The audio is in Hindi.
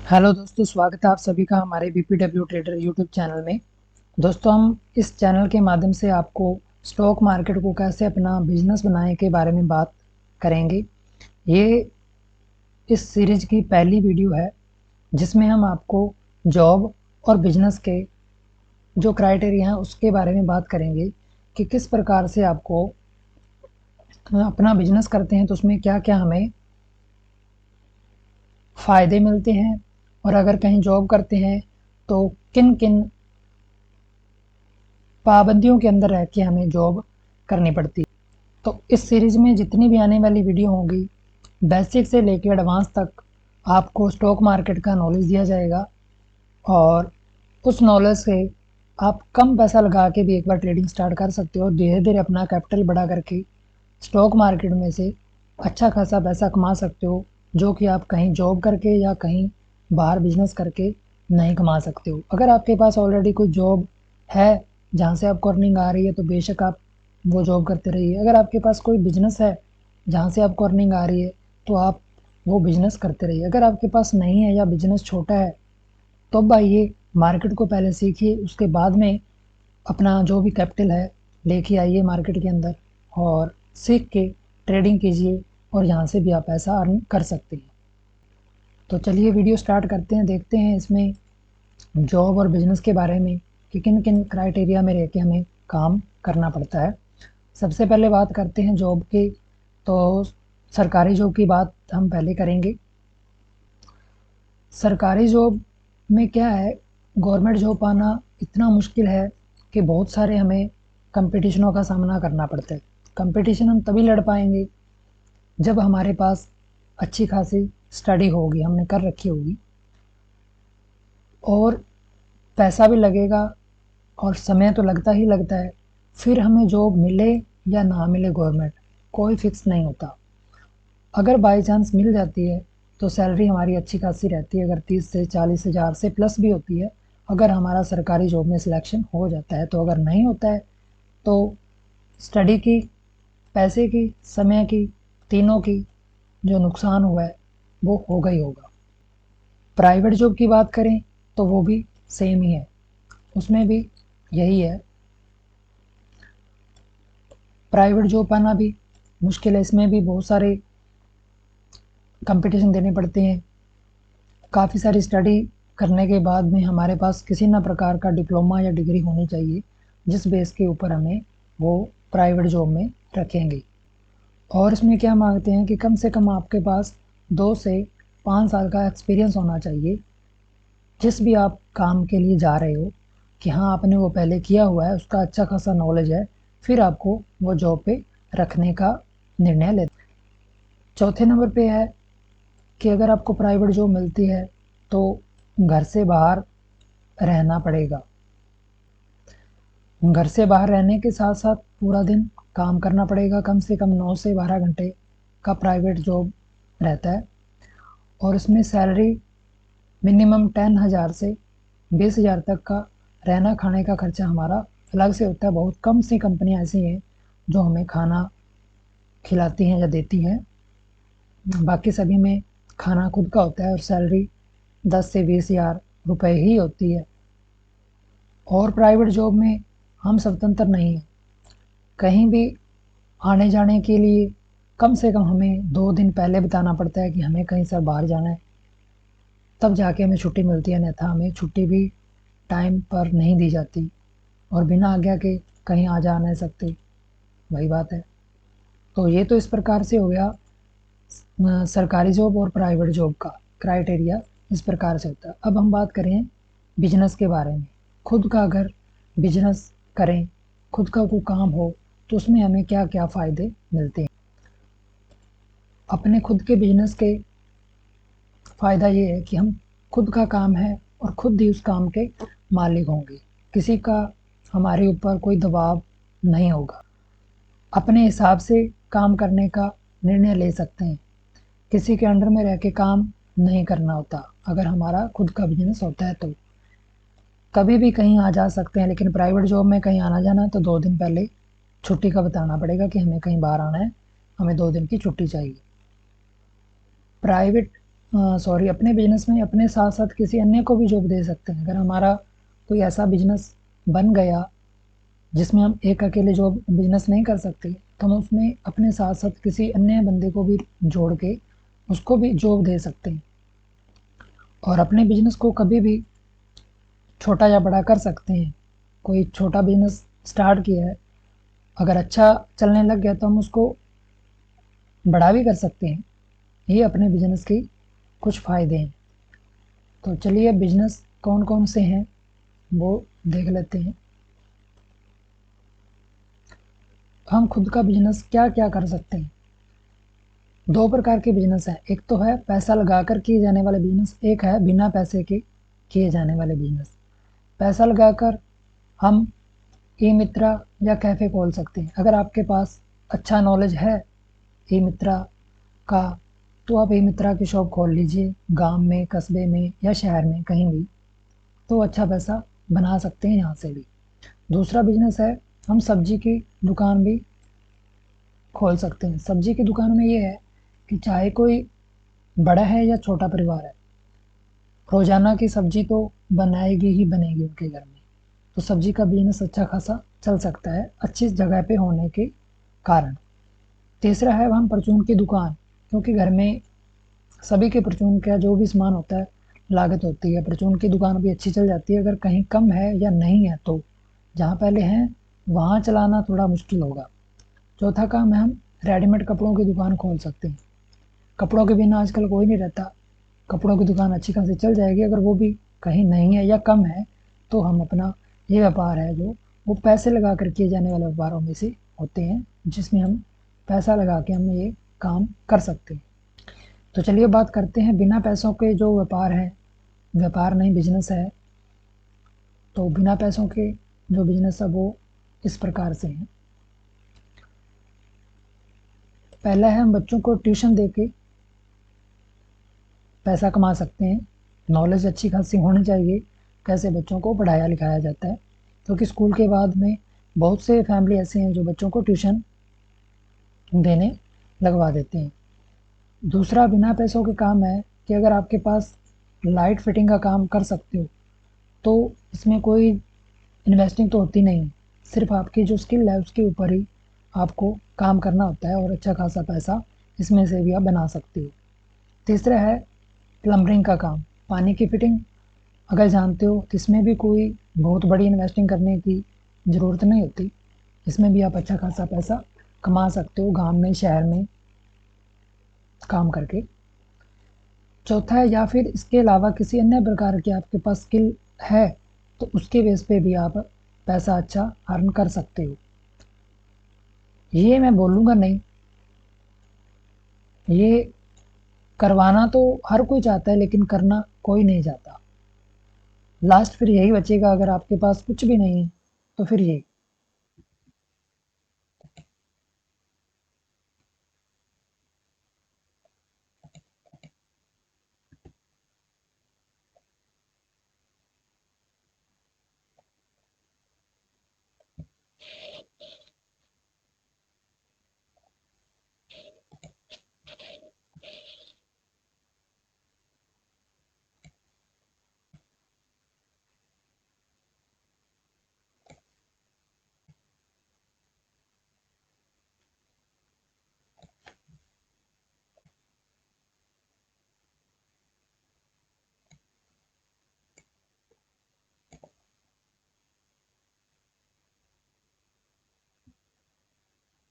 हेलो दोस्तों, स्वागत है आप सभी का हमारे बीपीडब्ल्यू ट्रेडर यूट्यूब चैनल में। दोस्तों, हम इस चैनल के माध्यम से आपको स्टॉक मार्केट को कैसे अपना बिजनेस बनाने के बारे में बात करेंगे। ये इस सीरीज की पहली वीडियो है जिसमें हम आपको जॉब और बिजनेस के जो क्राइटेरिया हैं उसके बारे में बात करेंगे कि किस प्रकार से आपको अपना बिजनेस करते हैं तो उसमें क्या क्या हमें फ़ायदे मिलते हैं, और अगर कहीं जॉब करते हैं तो किन किन पाबंदियों के अंदर रह के हमें जॉब करनी पड़ती है। तो इस सीरीज़ में जितनी भी आने वाली वीडियो होंगी, बेसिक से लेकर एडवांस तक आपको स्टॉक मार्केट का नॉलेज दिया जाएगा, और उस नॉलेज से आप कम पैसा लगा के भी एक बार ट्रेडिंग स्टार्ट कर सकते हो। धीरे धीरे अपना कैपिटल बढ़ा करके स्टॉक मार्केट में से अच्छा खासा पैसा कमा सकते हो, जो कि आप कहीं जॉब करके या कहीं बाहर बिजनेस करके नहीं कमा सकते हो। अगर आपके पास ऑलरेडी कोई जॉब है जहाँ से आपको अर्निंग आ रही है तो बेशक आप वो जॉब करते रहिए। अगर आपके पास कोई बिजनेस है जहाँ से आपको अर्निंग आ रही है तो आप वो बिजनेस करते रहिए। अगर आपके पास नहीं है या बिजनेस छोटा है तो अब आइए मार्केट को पहले सीखिए, उसके बाद में अपना जो भी कैपिटल है लेके आइए मार्केट के अंदर और सीख के ट्रेडिंग कीजिए, और यहाँ से भी आप पैसा अर्न कर सकते हैं। तो चलिए वीडियो स्टार्ट करते हैं, देखते हैं इसमें जॉब और बिजनेस के बारे में कि किन किन क्राइटेरिया में रह के हमें काम करना पड़ता है। सबसे पहले बात करते हैं जॉब की। तो सरकारी जॉब की बात हम पहले करेंगे। सरकारी जॉब में क्या है, गवर्नमेंट जॉब पाना इतना मुश्किल है कि बहुत सारे हमें कंपटीशनों का सामना करना पड़ता है। कंपटीशन हम तभी लड़ पाएंगे जब हमारे पास अच्छी खासी स्टडी होगी, हमने कर रखी होगी, और पैसा भी लगेगा, और समय तो लगता ही लगता है। फिर हमें जॉब मिले या ना मिले गवर्नमेंट, कोई फिक्स नहीं होता। अगर बाई चांस मिल जाती है तो सैलरी हमारी अच्छी खासी रहती है, अगर 30 से 40 हज़ार से प्लस भी होती है अगर हमारा सरकारी जॉब में सिलेक्शन हो जाता है। तो अगर नहीं होता है तो स्टडी की, पैसे की, समय की, तीनों की जो नुकसान हुआ है वो होगा ही होगा। प्राइवेट जॉब की बात करें तो वो भी सेम ही है, उसमें भी यही है। प्राइवेट जॉब पाना भी मुश्किल है, इसमें भी बहुत सारे कंपटीशन देने पड़ते हैं। काफ़ी सारी स्टडी करने के बाद में हमारे पास किसी न प्रकार का डिप्लोमा या डिग्री होनी चाहिए, जिस बेस के ऊपर हमें वो प्राइवेट जॉब में रखेंगे। और इसमें क्या मांगते हैं कि कम से कम आपके पास 2 से 5 साल का एक्सपीरियंस होना चाहिए जिस भी आप काम के लिए जा रहे हो, कि हाँ आपने वो पहले किया हुआ है, उसका अच्छा खासा नॉलेज है, फिर आपको वो जॉब पे रखने का निर्णय लेते हैं। चौथे नंबर पे है कि अगर आपको प्राइवेट जॉब मिलती है तो घर से बाहर रहना पड़ेगा। घर से बाहर रहने के साथ साथ पूरा दिन काम करना पड़ेगा, कम से कम 9 से 12 घंटे का प्राइवेट जॉब रहता है, और इसमें सैलरी मिनिमम 10,000 से 20,000 तक का रहना खाने का खर्चा हमारा अलग से होता है। बहुत कम सी कंपनियां ऐसी हैं जो हमें खाना खिलाती हैं या देती हैं, बाकी सभी में खाना खुद का होता है, और सैलरी 10 से 20,000 रुपये ही होती है। और प्राइवेट जॉब में हम स्वतंत्र नहीं हैं, कहीं भी आने जाने के लिए कम से कम हमें 2 दिन पहले बताना पड़ता है कि हमें कहीं से बाहर जाना है, तब जाके हमें छुट्टी मिलती है, अन्यथा हमें छुट्टी भी टाइम पर नहीं दी जाती, और बिना आज्ञा के कहीं आ जा नहीं सकते। वही बात है। तो ये तो इस प्रकार से हो गया सरकारी जॉब और प्राइवेट जॉब का क्राइटेरिया इस प्रकार से होता है। अब हम बात करें बिजनेस के बारे में। खुद का अगर बिजनेस करें, खुद का कोई काम हो, तो उसमें हमें क्या क्या फ़ायदे मिलते हैं। अपने खुद के बिजनेस के फ़ायदा ये है कि हम खुद का काम है और खुद ही उस काम के मालिक होंगे, किसी का हमारे ऊपर कोई दबाव नहीं होगा। अपने हिसाब से काम करने का निर्णय ले सकते हैं, किसी के अंडर में रह के काम नहीं करना होता। अगर हमारा खुद का बिजनेस होता है तो कभी भी कहीं आ जा सकते हैं, लेकिन प्राइवेट जॉब में कहीं आना जाना है तो 2 दिन पहले छुट्टी का बताना पड़ेगा कि हमें कहीं बाहर आना है, हमें 2 दिन की छुट्टी चाहिए। प्राइवेट सॉरी, अपने बिजनेस में अपने साथ साथ किसी अन्य को भी जॉब दे सकते हैं। अगर हमारा कोई ऐसा बिजनेस बन गया जिसमें हम एक अकेले जॉब बिजनेस नहीं कर सकते, तो हम उसमें अपने साथ साथ किसी अन्य बंदे को भी जोड़ के उसको भी जॉब दे सकते हैं और अपने बिजनेस को कभी भी छोटा या बड़ा कर सकते हैं। कोई छोटा बिजनेस स्टार्ट किया है, अगर अच्छा चलने लग गया तो हम उसको बड़ा भी कर सकते हैं। ये अपने बिजनेस के कुछ फ़ायदे हैं। तो चलिए बिजनेस कौन कौन से हैं वो देख लेते हैं। हम खुद का बिजनेस क्या क्या कर सकते हैं। दो प्रकार के बिजनेस हैं, एक तो है पैसा लगाकर किए जाने वाले बिजनेस, एक है बिना पैसे के किए जाने वाले बिजनेस। पैसा लगाकर हम ई मित्रा या कैफ़े खोल सकते हैं। अगर आपके पास अच्छा नॉलेज है ई मित्रा का, तो आप ई मित्रा की शॉप खोल लीजिए, गांव में, कस्बे में या शहर में कहीं भी। तो अच्छा पैसा बना सकते हैं यहाँ से भी। दूसरा बिजनेस है, हम सब्जी की दुकान भी खोल सकते हैं। सब्जी की दुकान में ये है कि चाहे कोई बड़ा है या छोटा परिवार है, रोजाना की सब्जी तो बनाएगी ही बनेगी उनके घर में। तो सब्जी का बिजनेस अच्छा खासा चल सकता है अच्छी जगह पे होने के कारण। तीसरा है हम परचून की दुकान, क्योंकि घर में सभी के परचून का जो भी सामान होता है लागत होती है। परचून की दुकान भी अच्छी चल जाती है। अगर कहीं कम है या नहीं है तो जहाँ पहले हैं वहाँ चलाना थोड़ा मुश्किल होगा। चौथा काम है हम रेडीमेड कपड़ों की दुकान खोल सकते हैं। कपड़ों के बिना आजकल कोई नहीं रहता। कपड़ों की दुकान अच्छी खासी चल जाएगी। अगर वो भी कहीं नहीं है या कम है तो हम अपना ये व्यापार है जो वो पैसे लगा कर किए जाने वाले व्यापारों में से होते हैं, जिसमें हम पैसा लगा के हम ये काम कर सकते हैं। तो चलिए बात करते हैं बिना पैसों के जो व्यापार है, व्यापार नहीं बिजनेस है। तो बिना पैसों के जो बिजनेस है वो इस प्रकार से हैं। पहला है हम बच्चों को ट्यूशन दे के पैसा कमा सकते हैं। नॉलेज अच्छी खासी होनी चाहिए कैसे बच्चों को पढ़ाया लिखाया जाता है, क्योंकि स्कूल के बाद में बहुत से फैमिली ऐसे हैं जो बच्चों को ट्यूशन देने लगवा देते हैं। दूसरा बिना पैसों के काम है कि अगर आपके पास लाइट फिटिंग का काम कर सकते हो, तो इसमें कोई इन्वेस्टिंग तो होती नहीं है। सिर्फ आपकी जो स्किल है उसके ऊपर ही आपको काम करना होता है और अच्छा खासा पैसा इसमें से भी आप बना सकते हो। तीसरा है प्लम्बरिंग का काम, पानी की फिटिंग। अगर जानते हो तो इसमें भी कोई बहुत बड़ी इन्वेस्टिंग करने की ज़रूरत नहीं होती। इसमें भी आप अच्छा खासा पैसा कमा सकते हो गाँव में, शहर में काम करके। चौथा है या फिर इसके अलावा किसी अन्य प्रकार की आपके पास स्किल है तो उसके बेस पे भी आप पैसा अच्छा अर्न कर सकते हो। ये मैं बोलूँगा नहीं, ये करवाना तो हर कोई चाहता है लेकिन करना कोई नहीं चाहता। लास्ट फिर यही बचेगा, अगर आपके पास कुछ भी नहीं है तो फिर ये